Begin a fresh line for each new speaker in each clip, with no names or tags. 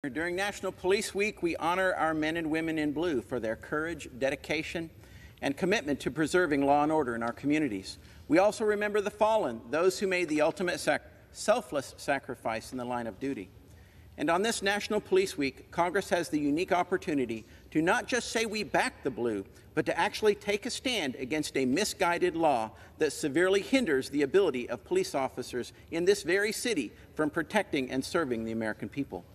During National Police Week, we honor our men and women in blue for their courage, dedication, and commitment to preserving law and order in our communities. We also remember the fallen, those who made the ultimate selfless sacrifice in the line of duty. And on this National Police Week, Congress has the unique opportunity to not just say we back the blue, but to actually take a stand against a misguided law that severely hinders the ability of police officers in this very city from protecting and serving the American people.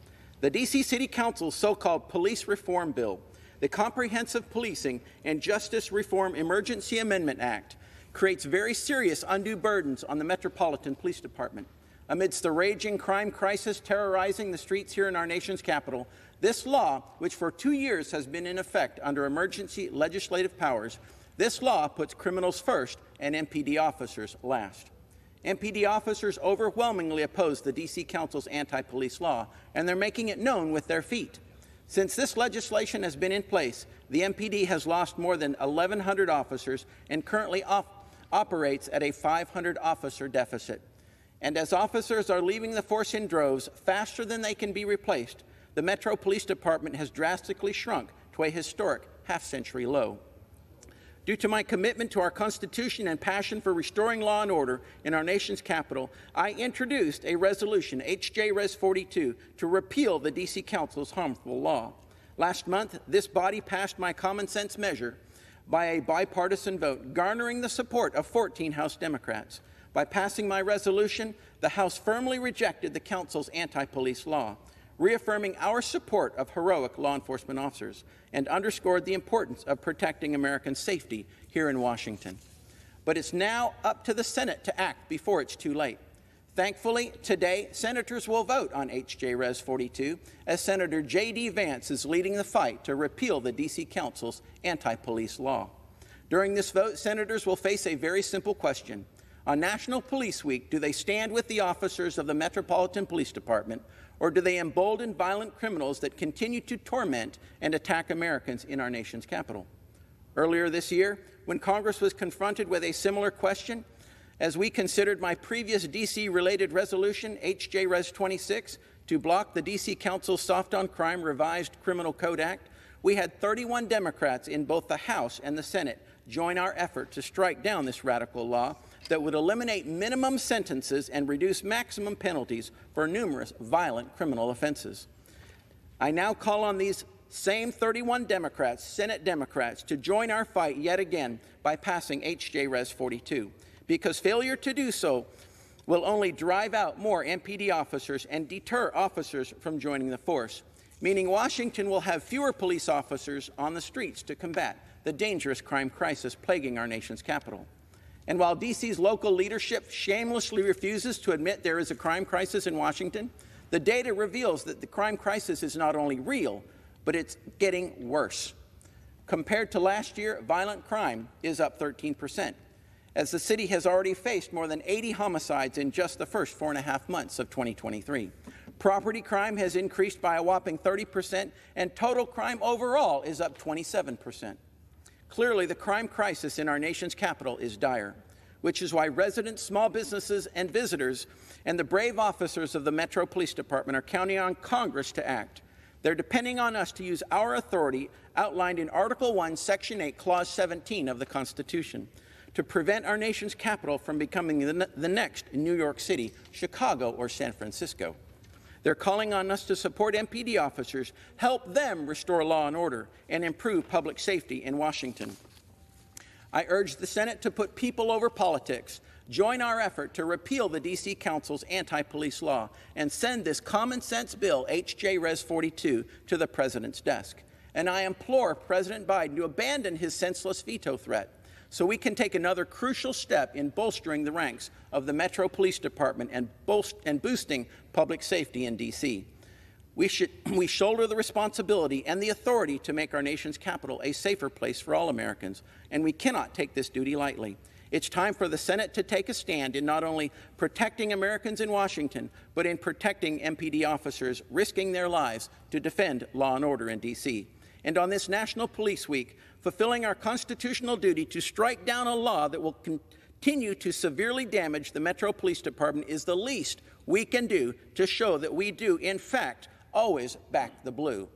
The D.C. City Council's so-called Police Reform Bill, the Comprehensive Policing and Justice Reform Emergency Amendment Act, creates very serious undue burdens on the Metropolitan Police Department. Amidst the raging crime crisis terrorizing the streets here in our nation's capital, this law, which for 2 years has been in effect under emergency legislative powers, this law puts criminals first and MPD officers last. MPD officers overwhelmingly oppose the D.C. Council's anti-police law, and they're making it known with their feet. Since this legislation has been in place, the MPD has lost more than 1,100 officers and currently operates at a 500-officer deficit. And as officers are leaving the force in droves faster than they can be replaced, the Metro Police Department has drastically shrunk to a historic half-century low. Due to my commitment to our Constitution and passion for restoring law and order in our nation's capital, I introduced a resolution, H.J.Res 42, to repeal the D.C. Council's harmful law. Last month, this body passed my common sense measure by a bipartisan vote, garnering the support of 14 House Democrats. By passing my resolution, the House firmly rejected the Council's anti-police law, reaffirming our support of heroic law enforcement officers, and underscored the importance of protecting American safety here in Washington. But it's now up to the Senate to act before it's too late. Thankfully, today, senators will vote on H.J.Res 42, as Senator J.D. Vance is leading the fight to repeal the D.C. Council's anti-police law. During this vote, senators will face a very simple question. On National Police Week, do they stand with the officers of the Metropolitan Police Department, or do they embolden violent criminals that continue to torment and attack Americans in our nation's capital? Earlier this year, when Congress was confronted with a similar question, as we considered my previous D.C.-related resolution, H.J.Res 26, to block the D.C. Council's Soft on Crime Revised Criminal Code Act, we had 31 Democrats in both the House and the Senate join our effort to strike down this radical law that would eliminate minimum sentences and reduce maximum penalties for numerous violent criminal offenses. I now call on these same 31 Democrats, Senate Democrats, to join our fight yet again by passing H.J.Res 42, because failure to do so will only drive out more MPD officers and deter officers from joining the force, meaning Washington will have fewer police officers on the streets to combat the dangerous crime crisis plaguing our nation's capital. And while D.C.'s local leadership shamelessly refuses to admit there is a crime crisis in Washington, the data reveals that the crime crisis is not only real, but it's getting worse. Compared to last year, violent crime is up 13%, as the city has already faced more than 80 homicides in just the first 4.5 months of 2023. Property crime has increased by a whopping 30%, and total crime overall is up 27%. Clearly, the crime crisis in our nation's capital is dire, which is why residents, small businesses, and visitors, and the brave officers of the Metro Police Department are counting on Congress to act. They're depending on us to use our authority outlined in Article 1, Section 8, Clause 17 of the Constitution to prevent our nation's capital from becoming the next New York City, Chicago, or San Francisco. They're calling on us to support MPD officers, help them restore law and order, and improve public safety in Washington. I urge the Senate to put people over politics, join our effort to repeal the D.C. Council's anti-police law, and send this common-sense bill, H.J.Res 42, to the President's desk. And I implore President Biden to abandon his senseless veto threat, so we can take another crucial step in bolstering the ranks of the Metro Police Department and boosting public safety in D.C. We shoulder the responsibility and the authority to make our nation's capital a safer place for all Americans, and we cannot take this duty lightly. It's time for the Senate to take a stand in not only protecting Americans in Washington, but in protecting MPD officers risking their lives to defend law and order in D.C. And on this National Police Week, fulfilling our constitutional duty to strike down a law that will continue to severely damage the Metro Police Department is the least we can do to show that we do, in fact, always back the blue.